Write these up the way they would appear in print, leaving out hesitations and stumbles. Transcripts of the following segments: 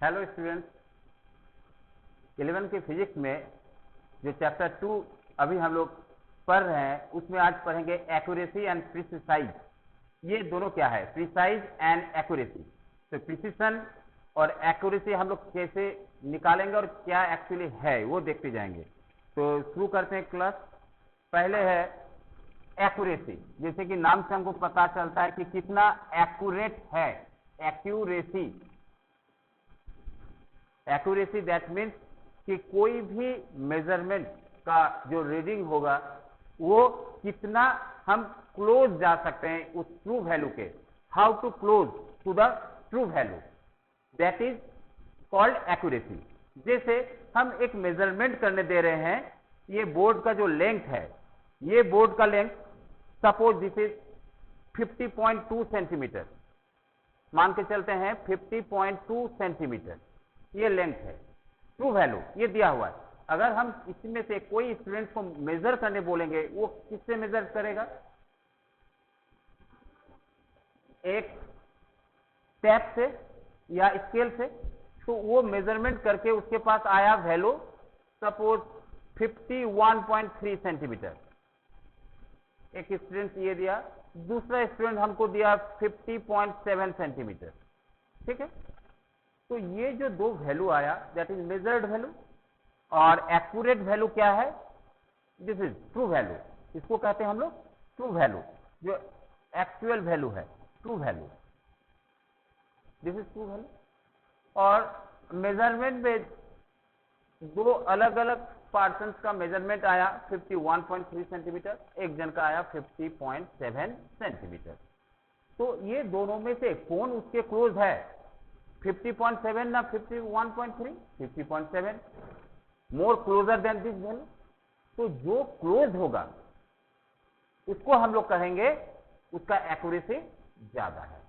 Hello students, 11 के physics में जो चैप्टर 2 अभी हम लोग पढ़ रहे हैं उसमें आज पढ़ेंगे एक्यूरेसी एंड प्रिसाइज। ये दोनों क्या है, प्रिसाइज एंड एक्यूरेसी। तो प्रिसिशन और एक्यूरेसी हम लोग कैसे निकालेंगे और क्या एक्चुअली है वो देखते जाएंगे। तो शुरू करते हैं क्लास। पहले है एक्यूरेसी। जैसे कि नाम से हमको पता चलता है कि कितना एक्यूरेट है। एक्यूरेसी, एक्यूरेसी दैट मीन्स कि कोई भी मेजरमेंट का जो रीडिंग होगा वो कितना हम क्लोज जा सकते हैं उस ट्रू वैल्यू के। How to close to the true value, that is called accuracy. जैसे हम एक मेजरमेंट करने दे रहे हैं, ये बोर्ड का जो लेंथ है, ये बोर्ड का length suppose this is 50.2 centimetre, मान के चलते हैं 50.2 सेंटीमीटर ये लेंथ है। ट्रू वैल्यू ये दिया हुआ है। अगर हम इसमें से कोई स्टूडेंट को मेजर करने बोलेंगे, वो किससे मेजर करेगा? एक टैप से या स्केल से। तो वो मेजरमेंट करके उसके पास आया वैल्यू सपोज 51.3 सेंटीमीटर। एक स्टूडेंट ये दिया, दूसरा स्टूडेंट हमको दिया 50.7 सेंटीमीटर। ठीक है, तो ये जो दो वैल्यू आया दैट इज मेजर्ड वैल्यू, और एक्यूरेट वैल्यू क्या है? This is true value. इसको कहते हैं हम लोग ट्रू वैल्यू, जो एक्चुअल वैल्यू है, true value, this is true value. और मेजरमेंट में दो अलग अलग पर्सन्स का मेजरमेंट आया 51.3 सेंटीमीटर, एक जन का आया 50.7 सेंटीमीटर। तो ये दोनों में से कौन उसके क्लोज है? 50.7 ना 51.3? 50.7 more closer then this value. तो जो क्लोज होगा उसको हम लोग कहेंगे उसका एक्यूरेसी ज्यादा है।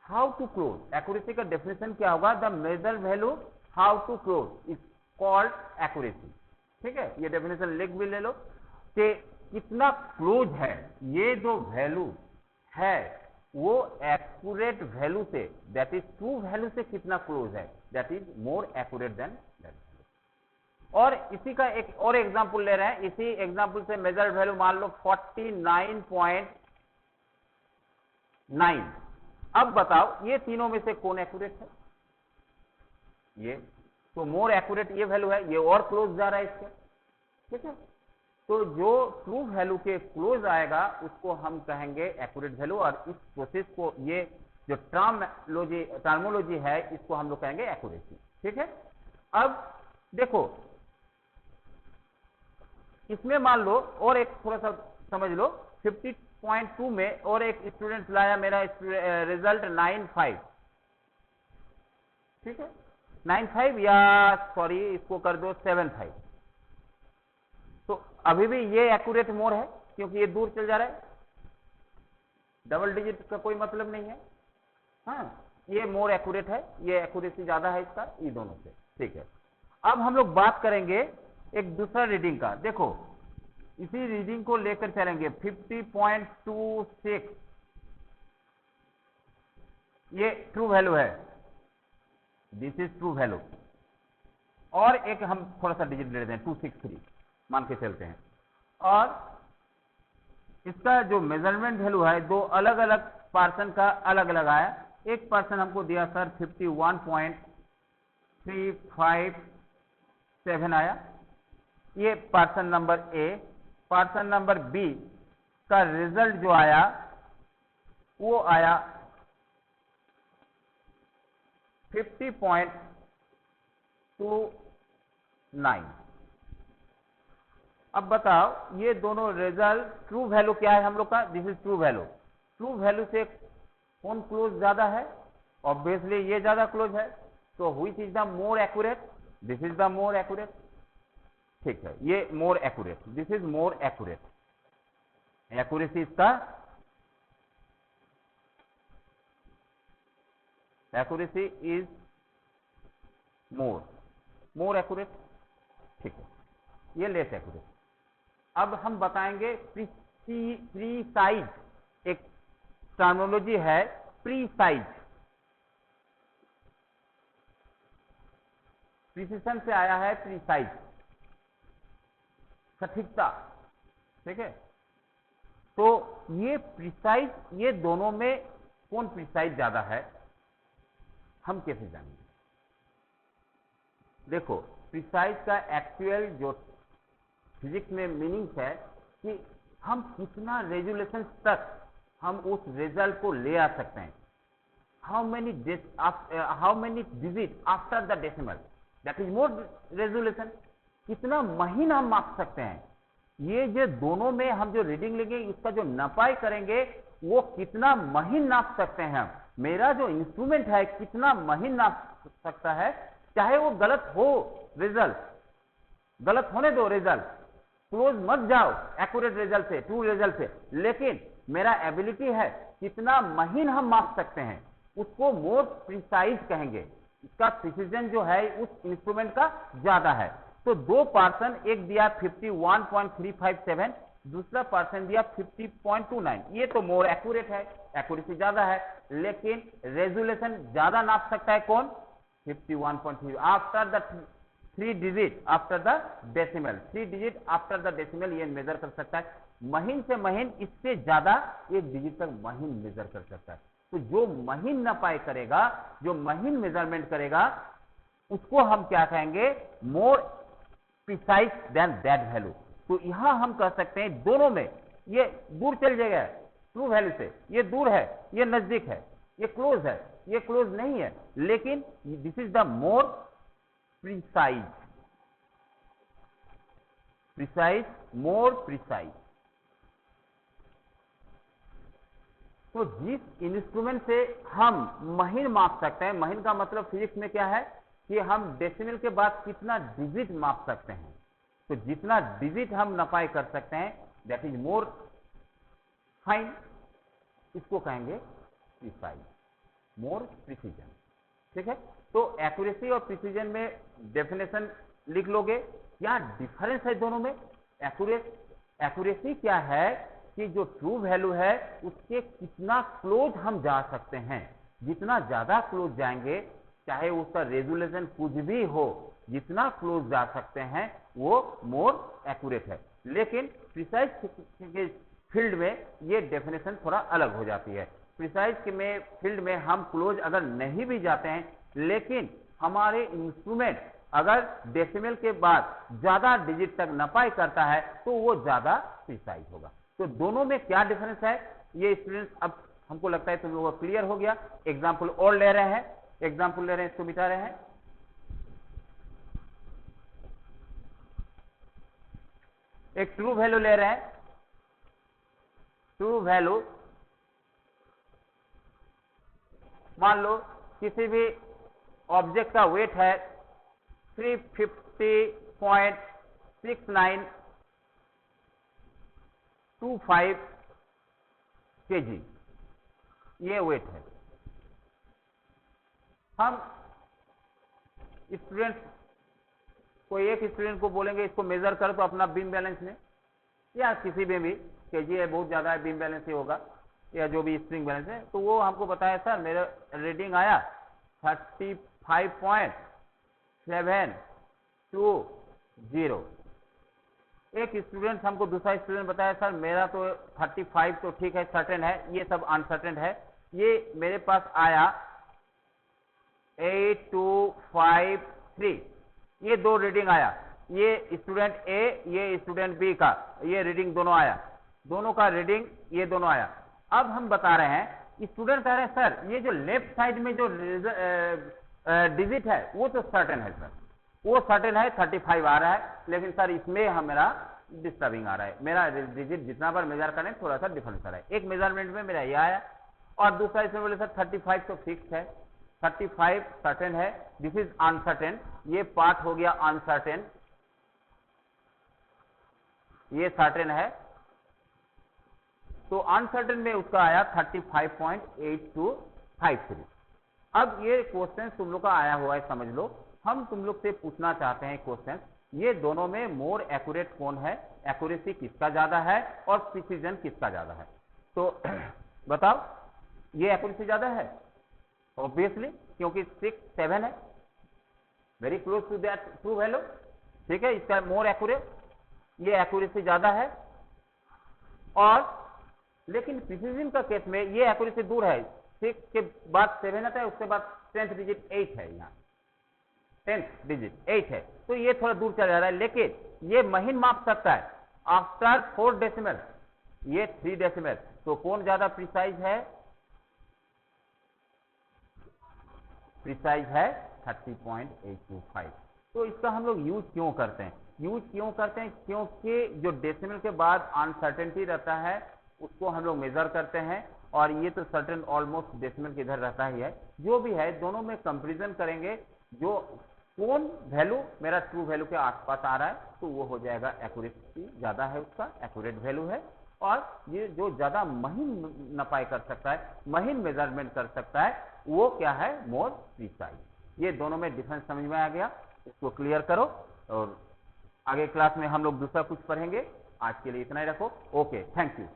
हाउ टू क्लोज, एक्यूरेसी का डेफिनेशन क्या होगा? The measure value how to close is called accuracy. ठीक है, ये डेफिनेशन लिख भी ले लो कि कितना क्लोज है ये जो वैल्यू है वो एक्यूरेट वैल्यू से, दैट इज ट्रू वैल्यू से कितना क्लोज है, that is more accurate then that. और इसी का एक और एग्जांपल ले रहे हैं। इसी एग्जांपल से मेजर्ड वैल्यू मान लो 49.9। अब बताओ ये तीनों में से कौन एक्यूरेट है? ये तो मोर एक्यूरेट ये वैल्यू है, ये और क्लोज जा रहा है इसके। ठीक है, तो जो ट्रू वैल्यू के क्लोज आएगा उसको हम कहेंगे एक्यूरेट वैल्यू, और इस प्रोसेस को, ये जो टर्मोलॉजी है, इसको हम लोग कहेंगे एक्यूरेसी। ठीक है, अब देखो इसमें मान लो और एक थोड़ा सा समझ लो, 50.2 में और एक स्टूडेंट लाया मेरा रिजल्ट 95। ठीक है, 95 या सॉरी इसको कर दो 75। तो अभी भी ये एक्यूरेट मोर है क्योंकि ये दूर चल जा रहा है, डबल डिजिट का कोई मतलब नहीं है। हाँ, ये मोर एक्यूरेट है, ये एक्यूरेसी ज्यादा है इसका, ये दोनों से। ठीक है, अब हम लोग बात करेंगे एक दूसरा रीडिंग का। देखो इसी रीडिंग को लेकर चलेंगे 50.26, ये ट्रू वैल्यू है, दिस इज ट्रू वैल्यू। और एक हम थोड़ा सा डिजिट ले लेते हैं 263 मान के चलते हैं, और इसका जो मेजरमेंट वैल्यू है दो अलग अलग पर्सन का अलग अलग आया। एक पर्सन हमको दिया सर 51.357 आया, ये person number A. Person number B का रिजल्ट जो आया वो आया 50.29। अब बताओ ये दोनों रिजल्ट, ट्रू वैल्यू क्या है हम लोग का? This is true value. True value से कौन क्लोज ज्यादा है? ऑब्वियसली ये ज्यादा क्लोज है। तो which is the more accurate? This is the more accurate. ठीक है, ये more accurate, this is more accurate. Accuracy इसका, एक्यूरेसी इज मोर एक्यूरेट। ठीक है, ये लेस एक्यूरेट। अब हम बताएंगे प्रीसाइज, एक टर्मिनोलॉजी है प्रीसाइज। प्रिसिशन से आया है प्रिसाइज, सटीकता, ठीक है। तो ये प्रिसाइज, ये दोनों में कौन प्रिसाइज ज्यादा है, हम कैसे जानेंगे? देखो, प्रिसाइज का एक्चुअल जो फिजिक्स में मीनिंग है कि हम कितना रेजोल्यूशन तक हम उस रिजल्ट को ले आ सकते हैं, how many digit after the decimal, that is more resolution, कितना महीन हम माप सकते हैं। ये जो दोनों में हम जो रीडिंग लेंगे, इसका जो नपाई करेंगे, वो कितना महीन नाप सकते हैं हम। मेरा जो इंस्ट्रूमेंट है कितना महीन नाप सकता है, चाहे वो गलत हो रिजल्ट, गलत होने दो रिजल्ट, क्लोज मत जाओ एक्यूरेट रिजल्ट से, ट्रू रिजल्ट से, लेकिन मेरा एबिलिटी है कितना महीन हम माप सकते हैं, उसको मोर प्रिसाइज कहेंगे। इसका प्रिसीजन जो है उस इंस्ट्रूमेंट का ज्यादा है। तो दो पर्सन, एक दिया 51.357, दूसरा पर्सन दिया 50.29, ये तो मोर एक्यूरेट है, एक्यूरेसी ज्यादा है, लेकिन रेजोल्यूशन ज्यादा नाप सकता है कौन? 51.3 after the 3 digit after the decimal, 3 digit after the decimal ये मेजर कर सकता है। महीन से महीन, इससे ज्यादा 1 डिजिट तक महीन मेजर कर सकता है। तो जो महीन नपाई करेगा, जो महीन मेजरमेंट करेगा, उसको हम क्या कहेंगे? More precise than that value. तो यहां हम कह सकते हैं दोनों में, ये दूर चल जाएगा ट्रू वैल्यू से, ये दूर है, ये नजदीक है, ये क्लोज है, ये क्लोज नहीं है, लेकिन this is the more precise, precise, more precise. तो जिस इंस्ट्रूमेंट से हम महीन माप सकते हैं, महीन का मतलब फिजिक्स में क्या है कि हम डेसिमल के बाद कितना डिजिट माप सकते हैं, तो जितना डिजिट हम नपाई कर सकते हैं, दैट इज मोर फाइन, इसको कहेंगे प्रिसाइज, मोर प्रिसीजन, ठीक है। तो एक्यूरेसी और प्रिसीजन में डेफिनेशन लिख लोगे। क्या डिफरेंस है दोनों में? एक्यूरेसी क्या है कि जो ट्रू वैल्यू है उसके कितना क्लोज हम जा सकते हैं, जितना ज्यादा क्लोज जाएंगे, चाहे उसका रेजोल्यूशन कुछ भी हो, जितना क्लोज जा सकते हैं वो मोर एक्यूरेट है। लेकिन प्रिसाइज के फील्ड में ये डेफिनेशन थोड़ा अलग हो जाती है। प्रिसाइज के में फील्ड में हम क्लोज अगर नहीं भी जाते हैं, लेकिन हमारे इंस्ट्रूमेंट अगर डेसिमल के बाद ज्यादा डिजिट तक नपाई करता है तो वो ज्यादा प्रिसाइज होगा। तो दोनों में क्या डिफरेंस है, ये स्टूडेंट्स अब हमको लगता है तुम लोगों को क्लियर हो गया। एग्जाम्पल और ले रहे हैं, एग्जाम्पल ले रहे हैं, इसको मिटा रहे हैं। एक ट्रू वैल्यू ले रहे हैं, ट्रू वैल्यू मान लो किसी भी ऑब्जेक्ट का वेट है 350.6925 kg, ये वेट है। हम स्टूडेंट कोई एक स्टूडेंट को बोलेंगे इसको मेजर कर तो अपना बीम बैलेंस में, या किसी में भी केजी है बहुत ज्यादा है, बीम बैलेंस ही होगा या जो भी स्प्रिंग बैलेंस है, तो वो हमको बताया सर मेरा रीडिंग आया 35.720। एक स्टूडेंट हमको दूसरा स्टूडेंट बताया सर मेरा तो 35 तो ठीक है, सर्टेन है, ये सब अनसर्टेन है, ये मेरे पास आया 8253, ये दो रीडिंग आया, ये स्टूडेंट ए, ये स्टूडेंट बी का ये रीडिंग दोनों आया, दोनों का रीडिंग ये दोनों आया। अब हम बता रहे हैं, स्टूडेंट कह रहे हैं सर ये जो लेफ्ट साइड में जो डिजिट है वो तो सर्टेन है सर, वो सर्टेन है 35 आ रहा है, लेकिन सर इसमें मेरा डिस्टर्बिंग आ रहा है, मेरा डिजिट जितना बार मेजर करें थोड़ा सा डिफरेंस आ रहा है। एक मेजरमेंट में मेरा ये आया और दूसरा इसमें बोले सर 35 तो फिक्स है, 35 सर्टेन है, दिस इज अनसर्टेन, ये पार्ट हो गया अनसर्टेन, ये सर्टेन है, तो अनसर्टेन में उसका आया 35.8253। अब ये क्वेश्चन तुम लोग का आया हुआ है, समझ लो। हम तुम लोग से पूछना चाहते हैं क्वेश्चन, ये दोनों में मोर एक्यूरेट कौन है, एक्यूरेसी किसका ज्यादा है और प्रिसीजन किसका ज्यादा है? तो बताओ, ये एक्यूरेसी ज्यादा है ऑब्वियसली, क्योंकि 6 7 है, very close to that true value, ठीक है, इसका मोर एक्यूरेट, ये एक्यूरेसी ज्यादा है। और लेकिन प्रिसिजन का केस में ये एक्यूरेसी दूर है, 6 के बाद 7 आता है, उसके बाद 10th डिजिट 8 है, यहाँ 10th डिजिट 8 है, तो ये थोड़ा दूर चला जा रहा है, लेकिन ये महीन माप सकता है आफ्टर 4 डेसिमल, ये 3 डेसिमल। तो कौन ज्यादा प्रिसाइज है? प्रिसाइज है 30.825। तो इसका हम लोग यूज क्यों करते हैं? क्योंकि जो डेसिमल के बाद अनसर्टेनिटी रहता है उसको हम लोग मेजर करते हैं, और ये तो सर्टेन ऑलमोस्ट डेसिमल के इधर रहता ही है। जो भी है दोनों में कंपैरिजन करेंगे, जो कौन वैल्यू मेरा ट्रू वैल्यू के आसपास आ रहा है तो वो हो जाएगा एक्यूरेसी ज्यादा है, उसका एक्यूरेट वैल्यू है। और ये जो ज्यादा महीन नपाई कर सकता है, महीन मेजरमेंट कर सकता है, वो क्या है? More precise. ये दोनों में डिफरेंस समझ में आ गया, इसको क्लियर करो, और आगे क्लास में हम लोग दूसरा कुछ पढ़ेंगे। आज के लिए इतना ही रखो। Okay, thank you.